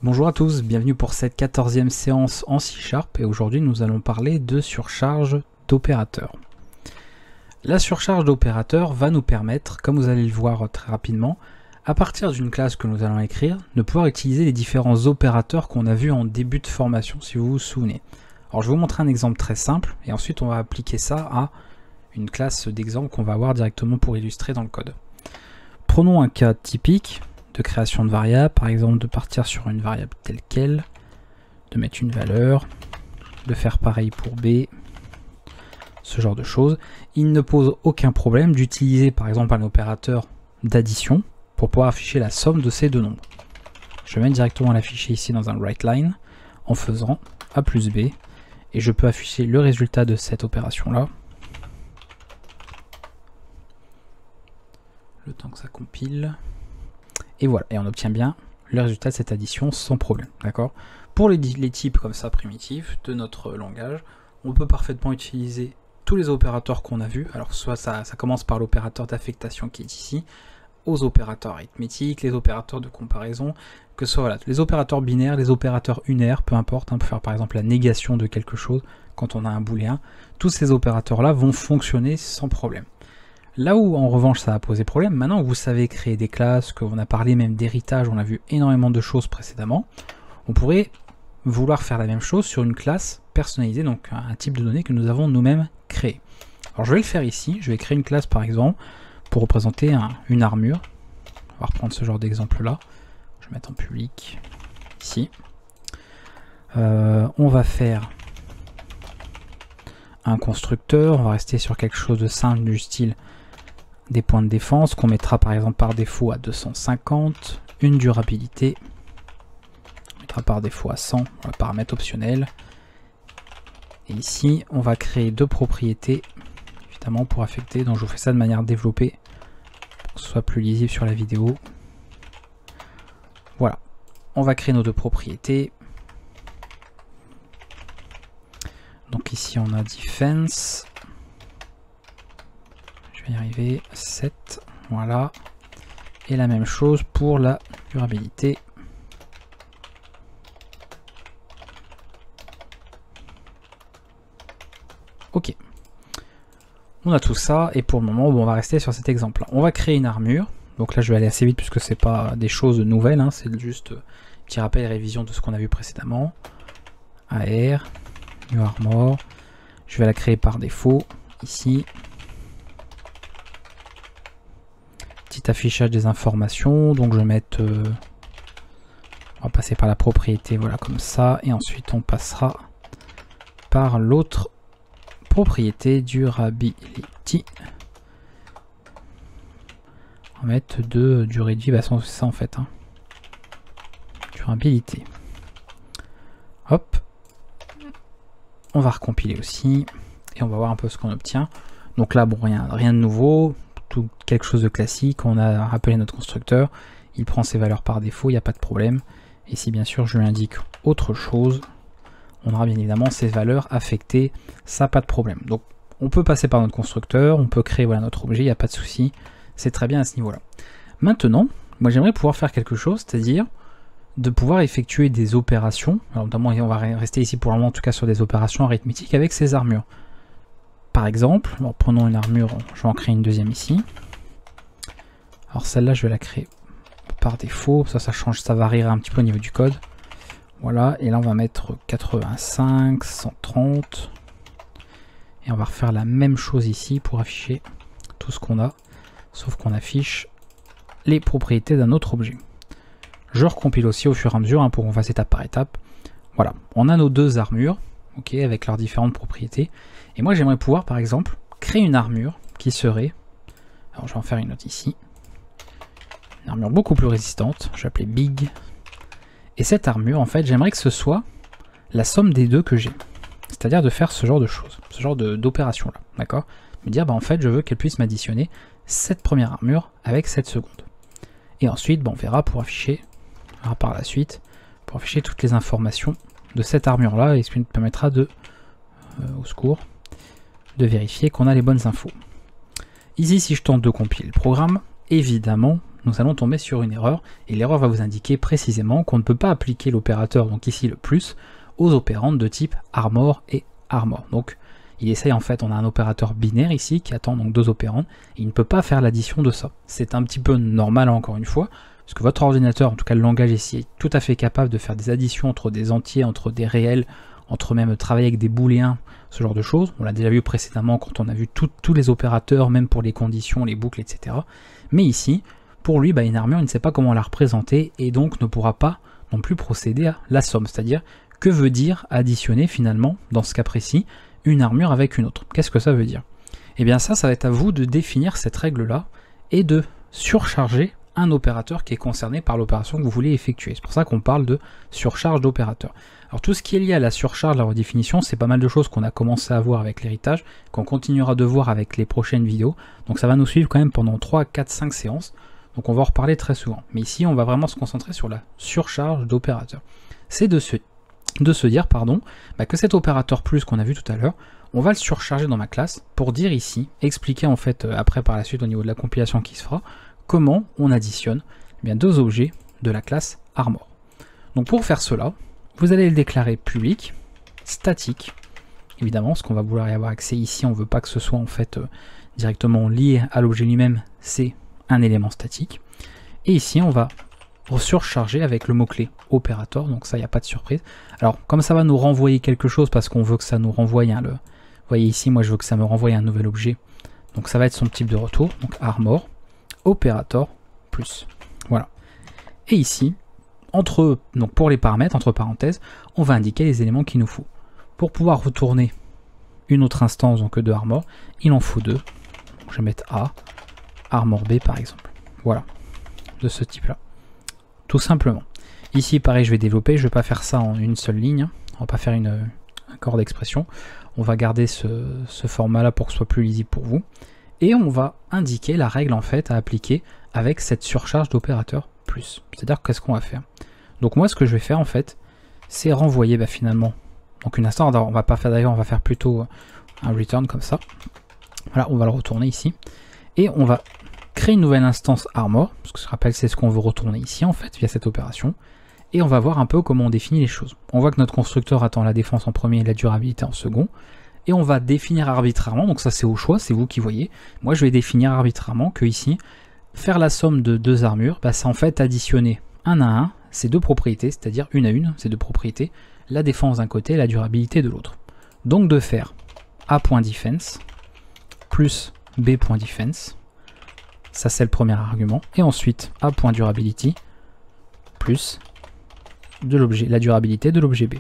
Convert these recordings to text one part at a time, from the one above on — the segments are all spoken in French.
Bonjour à tous, bienvenue pour cette 14e séance en C# et aujourd'hui nous allons parler de surcharge d'opérateurs. La surcharge d'opérateurs va nous permettre, comme vous allez le voir très rapidement, à partir d'une classe que nous allons écrire, de pouvoir utiliser les différents opérateurs qu'on a vus en début de formation, si vous vous souvenez. Alors je vais vous montrer un exemple très simple et ensuite on va appliquer ça à une classe d'exemple qu'on va avoir directement pour illustrer dans le code. Prenons un cas typique de création de variable, par exemple de partir sur une variable telle quelle, de mettre une valeur, de faire pareil pour B, ce genre de choses. Il ne pose aucun problème d'utiliser par exemple un opérateur d'addition pour pouvoir afficher la somme de ces deux nombres. Je vais mettre directement l'afficher ici dans un writeLine en faisant A plus B et je peux afficher le résultat de cette opération là. Le temps que ça compile. Et voilà, et on obtient bien le résultat de cette addition sans problème, d'accord? Pour les types comme ça primitifs de notre langage, on peut parfaitement utiliser tous les opérateurs qu'on a vus. Alors soit ça commence par l'opérateur d'affectation qui est ici, aux opérateurs arithmétiques, les opérateurs de comparaison, que ce soit voilà, les opérateurs binaires, les opérateurs unaires, peu importe, on peut faire par exemple la négation de quelque chose quand on a un booléen. Tous ces opérateurs-là vont fonctionner sans problème. Là où en revanche ça va poser problème, maintenant que vous savez créer des classes, qu'on a parlé même d'héritage, on a vu énormément de choses précédemment, on pourrait vouloir faire la même chose sur une classe personnalisée, donc un type de données que nous avons nous-mêmes créé. Alors je vais le faire ici, je vais créer une classe par exemple pour représenter une armure. On va reprendre ce genre d'exemple là, je vais mettre en public ici. On va faire un constructeur, on va rester sur quelque chose de simple du style des points de défense qu'on mettra par exemple par défaut à 250, une durabilité, on mettra par défaut à 100, un paramètre optionnel. Et ici on va créer deux propriétés évidemment pour affecter, donc je vous fais ça de manière développée pour que ce soit plus lisible sur la vidéo. Voilà, on va créer nos deux propriétés. Donc ici on a defense, je vais y arriver, 7, voilà, et la même chose pour la durabilité. Ok, on a tout ça et pour le moment bon, on va rester sur cet exemple là. On va créer une armure, donc là je vais aller assez vite puisque c'est pas des choses nouvelles, hein, c'est juste petit rappel et révision de ce qu'on a vu précédemment. AR, New Armor, je vais la créer par défaut ici. Petit affichage des informations, donc je vais mettre, on va passer par la propriété, voilà comme ça, et ensuite on passera par l'autre propriété durability. On va mettre de durée de vie, bah c'est ça en fait, hein. Durabilité. Hop. On va recompiler aussi et on va voir un peu ce qu'on obtient. Donc là, bon, rien de nouveau, tout quelque chose de classique. On a rappelé notre constructeur, il prend ses valeurs par défaut, il n'y a pas de problème. Et si bien sûr je lui indique autre chose, on aura bien évidemment ces valeurs affectées, ça pas de problème. Donc on peut passer par notre constructeur, on peut créer voilà, notre objet, il n'y a pas de souci, c'est très bien à ce niveau-là. Maintenant, moi j'aimerais pouvoir faire quelque chose, c'est-à-dire de pouvoir effectuer des opérations, alors notamment on va rester ici pour le moment en tout cas sur des opérations arithmétiques avec ces armures. Par exemple, alors prenons une armure, je vais en créer une deuxième ici. Alors celle-là je vais la créer par défaut, ça change, ça variera un petit peu au niveau du code. Voilà, et là on va mettre 85, 130, et on va refaire la même chose ici pour afficher tout ce qu'on a, sauf qu'on affiche les propriétés d'un autre objet. Je recompile aussi au fur et à mesure hein, pour qu'on fasse étape par étape. Voilà, on a nos deux armures, ok, avec leurs différentes propriétés. Et moi j'aimerais pouvoir par exemple créer une armure qui serait, alors je vais en faire une autre ici, une armure beaucoup plus résistante, je vais l'appeler Big. Et cette armure en fait j'aimerais que ce soit la somme des deux que j'ai. C'est-à-dire de faire ce genre de choses, ce genre d'opération là, d'accord? Me dire bah en fait je veux qu'elle puisse m'additionner cette première armure avec cette seconde. Et ensuite bah, on verra pour afficher, par la suite, pour afficher toutes les informations de cette armure là, et ce qui nous permettra de, au secours, de vérifier qu'on a les bonnes infos. Ici si je tente de compiler le programme, évidemment nous allons tomber sur une erreur, et l'erreur va vous indiquer précisément qu'on ne peut pas appliquer l'opérateur, donc ici le plus, aux opérandes de type armor et armor. Donc il essaye en fait, on a un opérateur binaire ici qui attend donc 2 opérandes, et il ne peut pas faire l'addition de ça. C'est un petit peu normal encore une fois, parce que votre ordinateur, en tout cas le langage ici, est tout à fait capable de faire des additions entre des entiers, entre des réels, entre même travailler avec des booléens, ce genre de choses. On l'a déjà vu précédemment quand on a vu tous les opérateurs, même pour les conditions, les boucles, etc. Mais ici, pour lui, une armure, il ne sait pas comment la représenter, et donc ne pourra pas non plus procéder à la somme. C'est-à-dire, que veut dire additionner finalement, dans ce cas précis, une armure avec une autre? Qu'est-ce que ça veut dire? Eh bien ça va être à vous de définir cette règle-là, et de surcharger un opérateur qui est concerné par l'opération que vous voulez effectuer. C'est pour ça qu'on parle de surcharge d'opérateur. Alors tout ce qui est lié à la surcharge, la redéfinition, c'est pas mal de choses qu'on a commencé à voir avec l'héritage, qu'on continuera de voir avec les prochaines vidéos. Donc ça va nous suivre quand même pendant 3, 4, 5 séances. Donc on va en reparler très souvent. Mais ici, on va vraiment se concentrer sur la surcharge d'opérateur. C'est de se dire que cet opérateur plus qu'on a vu tout à l'heure, on va le surcharger dans ma classe pour dire ici, expliquer en fait après par la suite au niveau de la compilation qui se fera, comment on additionne deux objets de la classe armor. Donc pour faire cela, vous allez le déclarer public, statique, évidemment, ce qu'on va vouloir y avoir accès ici, on ne veut pas que ce soit en fait directement lié à l'objet lui-même, c'est un élément statique. Et ici, on va surcharger avec le mot-clé opérateur, donc ça, il n'y a pas de surprise. Alors, comme ça va nous renvoyer quelque chose, parce qu'on veut que ça nous renvoie, vous voyez ici, moi je veux que ça me renvoie un nouvel objet, donc ça va être son type de retour, donc armor, opérateur plus. Voilà. Et ici, donc pour les paramètres, entre parenthèses, on va indiquer les éléments qu'il nous faut. Pour pouvoir retourner une autre instance donc de armor, il en faut 2. Donc je vais mettre A, armor B par exemple. Voilà, de ce type-là. Tout simplement. Ici, pareil, je vais développer, je ne vais pas faire ça en une seule ligne. On va pas faire un corps d'expression. On va garder ce format-là pour que ce soit plus lisible pour vous. Et on va indiquer la règle en fait à appliquer avec cette surcharge d'opérateur plus. C'est-à-dire qu'est-ce qu'on va faire? Donc moi ce que je vais faire en fait, c'est renvoyer finalement donc une instance. On va pas faire d'ailleurs, on va faire plutôt un return comme ça. Voilà, on va le retourner ici. Et on va créer une nouvelle instance armor, parce que je rappelle c'est ce qu'on veut retourner ici en fait via cette opération. Et on va voir un peu comment on définit les choses. On voit que notre constructeur attend la défense en premier et la durabilité en second. Et on va définir arbitrairement, donc ça c'est au choix, c'est vous qui voyez. Moi je vais définir arbitrairement que ici, faire la somme de 2 armures, c'est en fait additionner 1 à 1 ces 2 propriétés, c'est-à-dire 1 à 1, ces 2 propriétés, la défense d'un côté et la durabilité de l'autre. Donc de faire A.defense plus B.defense, ça c'est le premier argument, et ensuite A.durability plus la durabilité de l'objet B.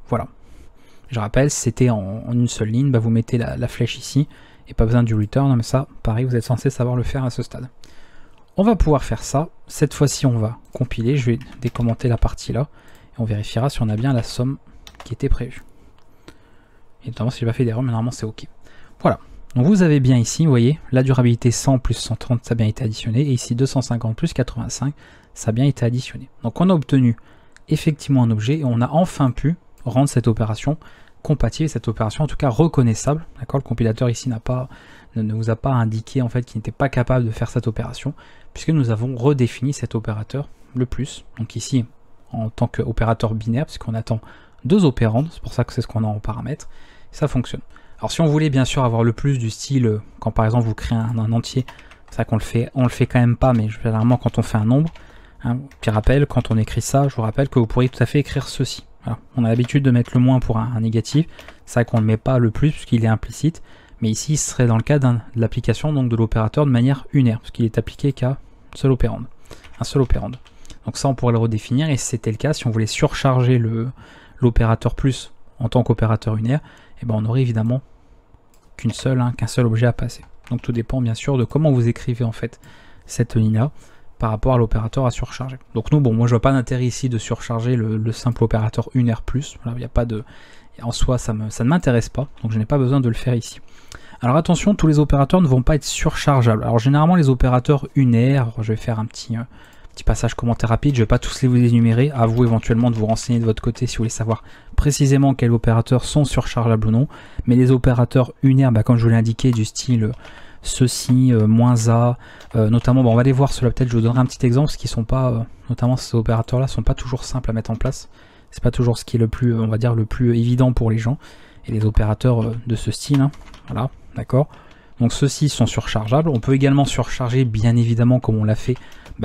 Voilà. Je rappelle, c'était en une seule ligne, vous mettez la flèche ici, et pas besoin du return, mais ça, pareil, vous êtes censé savoir le faire à ce stade. On va pouvoir faire ça, cette fois-ci on va compiler, je vais décommenter la partie là, et on vérifiera si on a bien la somme qui était prévue. Et notamment si j'ai pas fait d'erreur, mais normalement c'est ok. Voilà, donc vous avez bien ici, vous voyez, la durabilité 100 plus 130, ça a bien été additionné, et ici 250 plus 85, ça a bien été additionné. Donc on a obtenu effectivement un objet, et on a enfin pu rendre cette opération compatible, cette opération en tout cas reconnaissable. D'accord, le compilateur ici ne vous a pas indiqué en fait qu'il n'était pas capable de faire cette opération, puisque nous avons redéfini cet opérateur le plus. Donc ici en tant qu'opérateur binaire, puisqu'on attend 2 opérandes, c'est pour ça que c'est ce qu'on a en paramètres, ça fonctionne. Alors si on voulait bien sûr avoir le plus du style, quand par exemple vous créez un entier, c'est ça qu'on le fait quand même pas, mais généralement quand on fait un nombre, petit rappel, quand on écrit ça, je vous rappelle que vous pourriez tout à fait écrire ceci. Voilà. On a l'habitude de mettre le moins pour un négatif, c'est vrai qu'on ne met pas le plus puisqu'il est implicite, mais ici ce serait dans le cas de l'application donc de l'opérateur de manière unaire, parce qu'il est appliqué qu'à un seul opérande. Donc ça on pourrait le redéfinir, et si c'était le cas, si on voulait surcharger l'opérateur plus en tant qu'opérateur unaire, et on aurait évidemment qu'un seul objet à passer. Donc tout dépend bien sûr de comment vous écrivez en fait cette ligne-là par rapport à l'opérateur à surcharger. Donc nous, moi je vois pas d'intérêt ici de surcharger le simple opérateur unaire plus. Voilà, il n'y a pas de, en soi ça ne m'intéresse pas, donc je n'ai pas besoin de le faire ici. Alors attention, tous les opérateurs ne vont pas être surchargeables. Alors généralement les opérateurs unaires, je vais faire un petit passage commentaire rapide, je ne vais pas tous les énumérer, à vous éventuellement de vous renseigner de votre côté si vous voulez savoir précisément quels opérateurs sont surchargeables ou non, mais les opérateurs unaires, comme je vous l'ai indiqué, du style ceci, moins A, notamment, bon, on va aller voir cela peut-être, je vous donnerai un petit exemple, parce qu'ils sont pas, notamment ces opérateurs-là, sont pas toujours simples à mettre en place. C'est pas toujours ce qui est le plus, on va dire, le plus évident pour les gens, et les opérateurs de ce style, hein. Voilà, d'accord. Donc ceux-ci sont surchargeables. On peut également surcharger, bien évidemment, comme on l'a fait,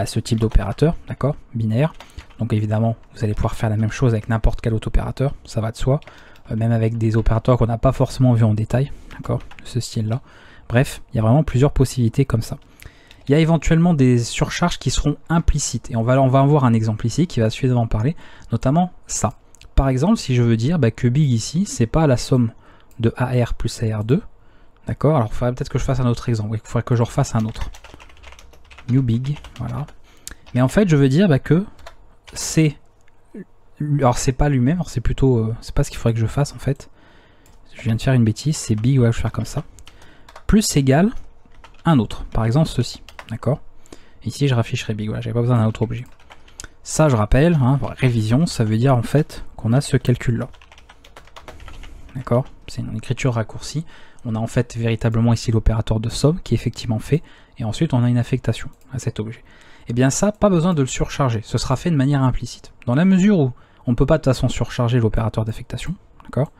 ce type d'opérateur, d'accord, binaire. Donc évidemment, vous allez pouvoir faire la même chose avec n'importe quel autre opérateur, ça va de soi. Même avec des opérateurs qu'on n'a pas forcément vu en détail, d'accord, de ce style-là. Bref, il y a vraiment plusieurs possibilités comme ça. Il y a éventuellement des surcharges qui seront implicites. Et on va en voir un exemple ici qui va suffisamment parler, notamment ça. Par exemple, si je veux dire que big ici, c'est pas la somme de AR plus AR2, d'accord. Alors il faudrait peut-être que je fasse un autre exemple, il faudrait que je refasse un autre. New big, voilà. Mais en fait, je veux dire que c'est... Alors c'est pas lui-même, c'est plutôt... c'est pas ce qu'il faudrait que je fasse en fait. Je viens de faire une bêtise, c'est big, ouais, je vais faire comme ça. Plus égale un autre, par exemple ceci, d'accord. Ici je rafficherai big, voilà, j'avais pas besoin d'un autre objet. Ça je rappelle, hein, révision, ça veut dire en fait qu'on a ce calcul-là. D'accord, c'est une écriture raccourcie. On a en fait véritablement ici l'opérateur de somme qui est effectivement fait, et ensuite on a une affectation à cet objet. Et bien ça, pas besoin de le surcharger, ce sera fait de manière implicite. Dans la mesure où on ne peut pas de toute façon surcharger l'opérateur d'affectation, d'accord,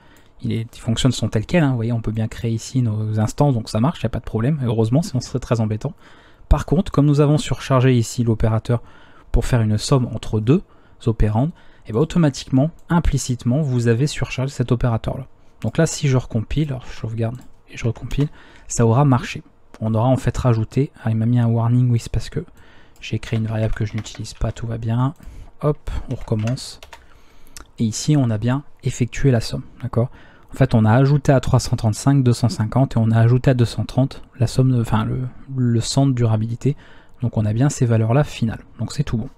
les fonctions sont telles quelles, hein, vous voyez, on peut bien créer ici nos instances, donc ça marche, il n'y a pas de problème, heureusement, sinon ce serait très embêtant. Par contre, comme nous avons surchargé ici l'opérateur pour faire une somme entre deux opérandes, et bien automatiquement, implicitement, vous avez surchargé cet opérateur-là. Donc là, si je recompile, alors je sauvegarde et je recompile, ça aura marché. On aura en fait rajouté, il m'a mis un warning, oui, c'est parce que j'ai créé une variable que je n'utilise pas, tout va bien. Hop, on recommence. Et ici, on a bien effectué la somme, d'accord. En fait, on a ajouté à 335, 250, et on a ajouté à 230 la somme, enfin le centre de durabilité. Donc on a bien ces valeurs-là finales. Donc c'est tout bon.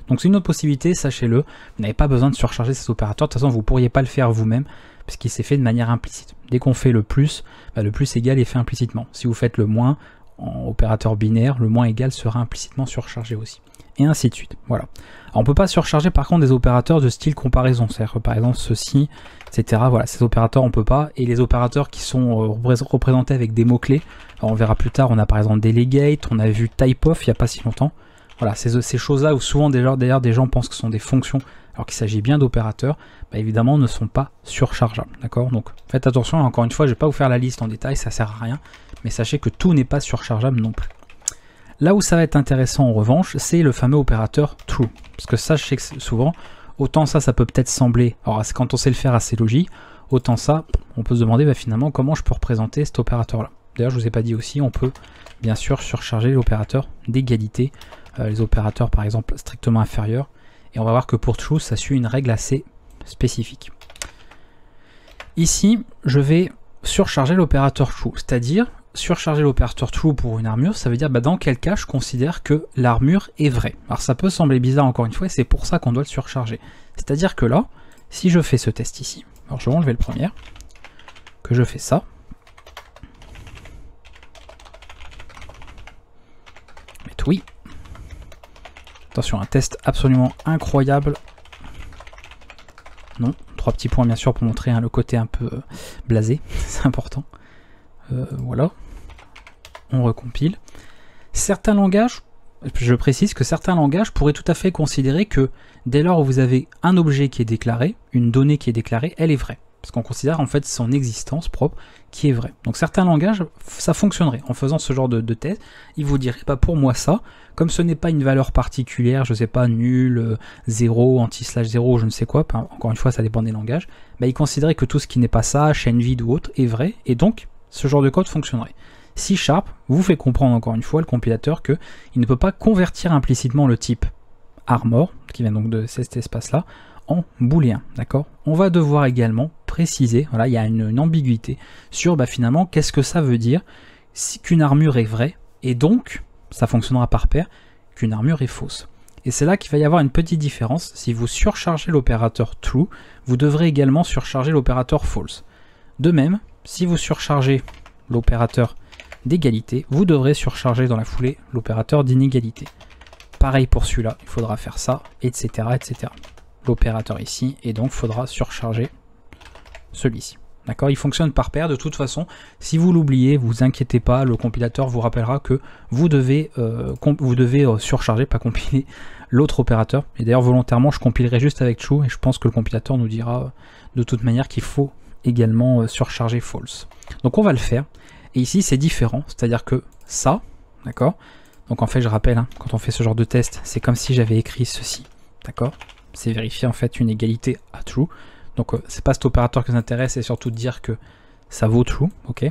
Donc c'est une autre possibilité, sachez-le. Vous n'avez pas besoin de surcharger ces opérateurs. De toute façon, vous ne pourriez pas le faire vous-même, puisqu'il s'est fait de manière implicite. Dès qu'on fait le plus égal est fait implicitement. Si vous faites le moins, en opérateur binaire, le moins égal sera implicitement surchargé aussi. Et ainsi de suite. Voilà. Alors, on ne peut pas surcharger par contre des opérateurs de style comparaison, c'est-à-dire par exemple ceci, etc. Voilà, ces opérateurs on ne peut pas. Et les opérateurs qui sont représentés avec des mots-clés, on verra plus tard, on a par exemple delegate, on a vu typeof il n'y a pas si longtemps. Voilà, ces choses-là où souvent d'ailleurs des gens pensent que ce sont des fonctions, alors qu'il s'agit bien d'opérateurs, évidemment ne sont pas surchargeables. D'accord. Donc faites attention, encore une fois, je ne vais pas vous faire la liste en détail, ça ne sert à rien, mais sachez que tout n'est pas surchargeable non plus. Là où ça va être intéressant en revanche, c'est le fameux opérateur true. Parce que ça, je sais que souvent, autant ça peut peut-être sembler, alors quand on sait le faire assez logique, autant ça, on peut se demander finalement comment je peux représenter cet opérateur-là. D'ailleurs, je ne vous ai pas dit aussi, on peut bien sûr surcharger l'opérateur d'égalité, les opérateurs par exemple strictement inférieurs. Et on va voir que pour true, ça suit une règle assez spécifique. Ici, je vais surcharger l'opérateur true, c'est-à-dire surcharger l'opérateur true pour une armure, ça veut dire dans quel cas je considère que l'armure est vraie. Alors ça peut sembler bizarre encore une fois, et c'est pour ça qu'on doit le surcharger. C'est-à-dire que là, si je fais ce test ici, alors je vais enlever le premier, que je fais ça, mais oui. Attention, un test absolument incroyable. Non, 3 petits points bien sûr pour montrer le côté un peu blasé, c'est important. Voilà. On recompile. Certains langages, je précise que certains langages pourraient tout à fait considérer que dès lors où vous avez un objet qui est déclaré, une donnée qui est déclarée, elle est vraie. Parce qu'on considère en fait son existence propre qui est vraie. Donc certains langages, ça fonctionnerait. En faisant ce genre de test, ils vous diraient, pour moi ça, comme ce n'est pas une valeur particulière, je sais pas, nul, 0, anti/0, je ne sais quoi, encore une fois ça dépend des langages, ils considéraient que tout ce qui n'est pas ça, chaîne vide ou autre, est vrai, et donc ce genre de code fonctionnerait. C# vous fait comprendre encore une fois, le compilateur, qu'il ne peut pas convertir implicitement le type armor, qui vient donc de cet espace-là, en booléen, d'accord. On va devoir également préciser, voilà, il y a une ambiguïté sur finalement qu'est-ce que ça veut dire si qu'une armure est vraie, et donc, ça fonctionnera par paire, qu'une armure est fausse. Et c'est là qu'il va y avoir une petite différence. Si vous surchargez l'opérateur true, vous devrez également surcharger l'opérateur false. De même, si vous surchargez l'opérateur d'égalité, vous devrez surcharger dans la foulée l'opérateur d'inégalité. Pareil pour celui-là, il faudra faire ça, etc. etc. L'opérateur ici, et donc il faudra surcharger celui-ci. D'accord, il fonctionne par paire de toute façon. Si vous l'oubliez, vous inquiétez pas, le compilateur vous rappellera que vous devez surcharger, pas compiler l'autre opérateur. Et d'ailleurs volontairement je compilerai juste avec true et je pense que le compilateur nous dira de toute manière qu'il faut également surcharger false. Donc on va le faire. Et ici c'est différent, c'est-à-dire que ça, d'accord, donc en fait je rappelle, hein, quand on fait ce genre de test, c'est comme si j'avais écrit ceci, d'accord, c'est vérifier en fait une égalité à true. Donc c'est pas cet opérateur qui nous intéresse, c'est surtout de dire que ça vaut true, ok.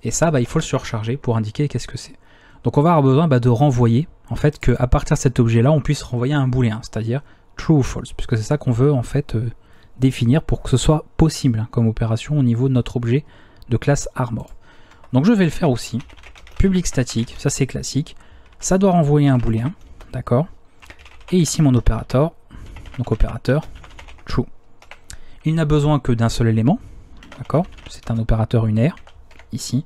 Et ça, il faut le surcharger pour indiquer qu'est-ce que c'est. Donc on va avoir besoin de renvoyer, en fait, qu'à partir de cet objet-là, on puisse renvoyer un booléen, c'est-à-dire true ou false, puisque c'est ça qu'on veut en fait définir pour que ce soit possible hein, comme opération au niveau de notre objet de classe Armor. Donc je vais le faire aussi. Public statique, ça c'est classique. Ça doit renvoyer un booléen, d'accord. Et ici mon opérateur, donc opérateur true. Il n'a besoin que d'un seul élément, d'accord. C'est un opérateur unaire, ici.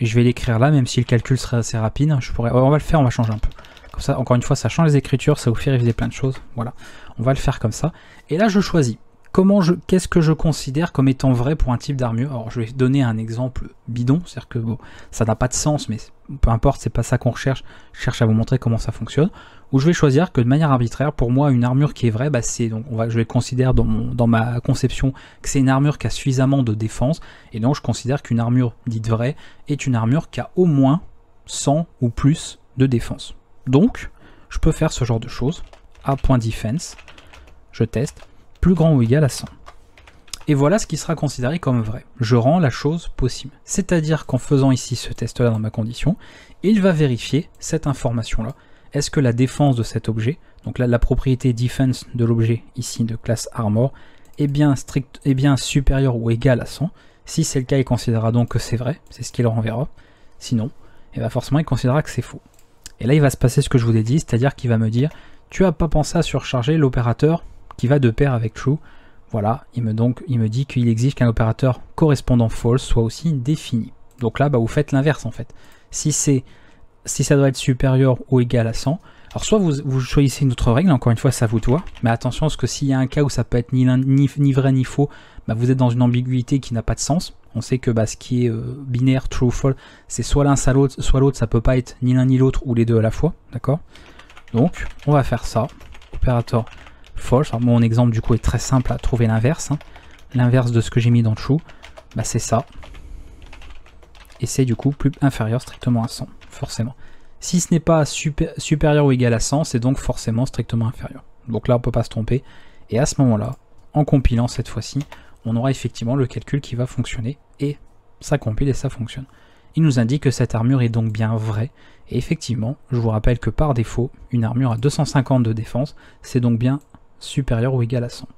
Et je vais l'écrire là, même si le calcul serait assez rapide. On va le faire, on va changer un peu. Comme ça, encore une fois, ça change les écritures, ça vous fait réviser plein de choses. Voilà, on va le faire comme ça. Et là, je choisis. Qu'est-ce que je considère comme étant vrai pour un type d'armure? Alors je vais donner un exemple bidon, c'est-à-dire que bon, ça n'a pas de sens, mais peu importe, c'est pas ça qu'on recherche. Je cherche à vous montrer comment ça fonctionne. Où je vais choisir que de manière arbitraire, pour moi, une armure qui est vraie, c'est donc je vais considérer dans ma conception que c'est une armure qui a suffisamment de défense, et donc je considère qu'une armure dite vraie est une armure qui a au moins 100 ou plus de défense. Donc, je peux faire ce genre de choses. A.defense, je teste. Plus grand ou égal à 100. Et voilà ce qui sera considéré comme vrai. Je rends la chose possible. C'est-à-dire qu'en faisant ici ce test-là dans ma condition, il va vérifier cette information-là. Est-ce que la défense de cet objet, donc là, la propriété defense de l'objet ici de classe armor, est bien supérieure ou égale à 100. Si c'est le cas, il considérera donc que c'est vrai, c'est ce qu'il renverra. Sinon, forcément, il considérera que c'est faux. Et là, il va se passer ce que je vous ai dit, c'est-à-dire qu'il va me dire, tu n'as pas pensé à surcharger l'opérateur qui va de pair avec true. Voilà, il me dit qu'il exige qu'un opérateur correspondant false soit aussi défini. Donc là, vous faites l'inverse en fait. Si ça doit être supérieur ou égal à 100, alors soit vous choisissez une autre règle, encore une fois ça vous doit, mais attention parce que s'il y a un cas où ça peut être ni vrai ni faux, vous êtes dans une ambiguïté qui n'a pas de sens. On sait que ce qui est binaire, true ou false, c'est soit l'un soit l'autre, ça peut pas être ni l'un ni l'autre ou les deux à la fois, d'accord. Donc on va faire ça, opérateur false. Alors, mon exemple du coup est très simple à trouver l'inverse. Hein. L'inverse de ce que j'ai mis dans true, c'est ça. Et c'est du coup plus inférieur strictement à 100, forcément. Si ce n'est pas supérieur ou égal à 100, c'est donc forcément strictement inférieur. Donc là on ne peut pas se tromper. Et à ce moment-là, en compilant cette fois-ci, on aura effectivement le calcul qui va fonctionner. Et ça compile et ça fonctionne. Il nous indique que cette armure est donc bien vraie. Et effectivement, je vous rappelle que par défaut, une armure à 250 de défense, c'est donc bien supérieur ou égal à 100.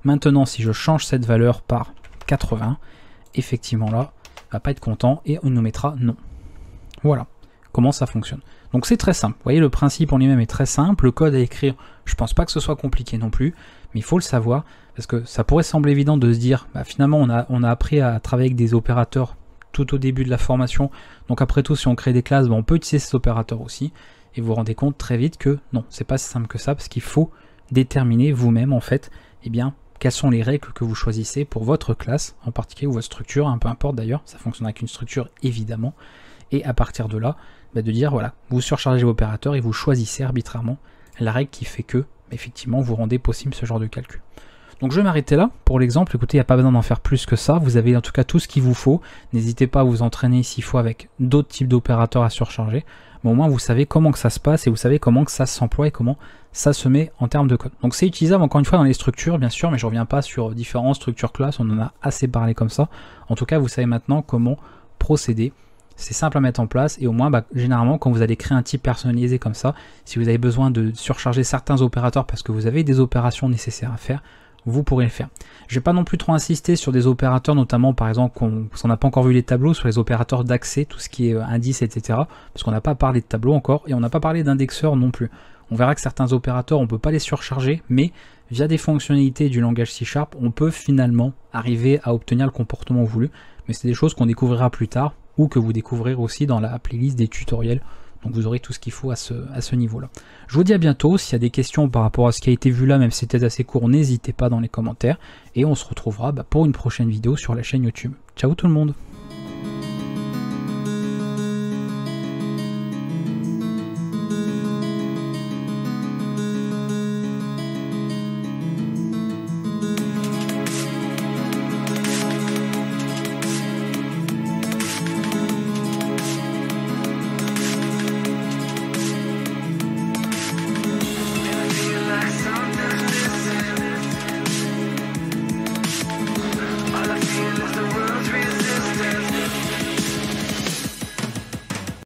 Maintenant, si je change cette valeur par 80, effectivement là, il va pas être content et on nous mettra non. Voilà comment ça fonctionne. Donc c'est très simple. Vous voyez, le principe en lui-même est très simple. Le code à écrire, je pense pas que ce soit compliqué non plus, mais il faut le savoir parce que ça pourrait sembler évident de se dire, finalement on a appris à travailler avec des opérateurs tout au début de la formation. Donc après tout, si on crée des classes, on peut utiliser ces opérateurs aussi. Et vous vous rendez compte très vite que non, c'est pas si simple que ça parce qu'il faut déterminer vous-même en fait, quelles sont les règles que vous choisissez pour votre classe, en particulier ou votre structure, peu importe d'ailleurs, ça fonctionne avec une structure évidemment, et à partir de là, de dire voilà, vous surchargez l'opérateur et vous choisissez arbitrairement la règle qui fait que, effectivement, vous rendez possible ce genre de calcul. Donc je vais m'arrêter là pour l'exemple, écoutez, il n'y a pas besoin d'en faire plus que ça, vous avez en tout cas tout ce qu'il vous faut, n'hésitez pas à vous entraîner s'il faut avec d'autres types d'opérateurs à surcharger, mais au moins vous savez comment que ça se passe et vous savez comment que ça s'emploie et comment ça se met en termes de code. Donc c'est utilisable encore une fois dans les structures bien sûr, mais je ne reviens pas sur différentes structures classes, on en a assez parlé comme ça. En tout cas vous savez maintenant comment procéder, c'est simple à mettre en place et au moins généralement quand vous allez créer un type personnalisé comme ça, si vous avez besoin de surcharger certains opérateurs parce que vous avez des opérations nécessaires à faire, vous pourrez le faire. Je ne vais pas non plus trop insister sur des opérateurs, notamment par exemple, parce qu'on n'a pas encore vu les tableaux, sur les opérateurs d'accès, tout ce qui est indice, etc. Parce qu'on n'a pas parlé de tableau encore, et on n'a pas parlé d'indexeur non plus. On verra que certains opérateurs, on ne peut pas les surcharger, mais via des fonctionnalités du langage C#, on peut finalement arriver à obtenir le comportement voulu. Mais c'est des choses qu'on découvrira plus tard, ou que vous découvrirez aussi dans la playlist des tutoriels Donc vous aurez tout ce qu'il faut à ce niveau-là. Je vous dis à bientôt. S'il y a des questions par rapport à ce qui a été vu là, même si c'était assez court, n'hésitez pas dans les commentaires. Et on se retrouvera pour une prochaine vidéo sur la chaîne YouTube. Ciao tout le monde!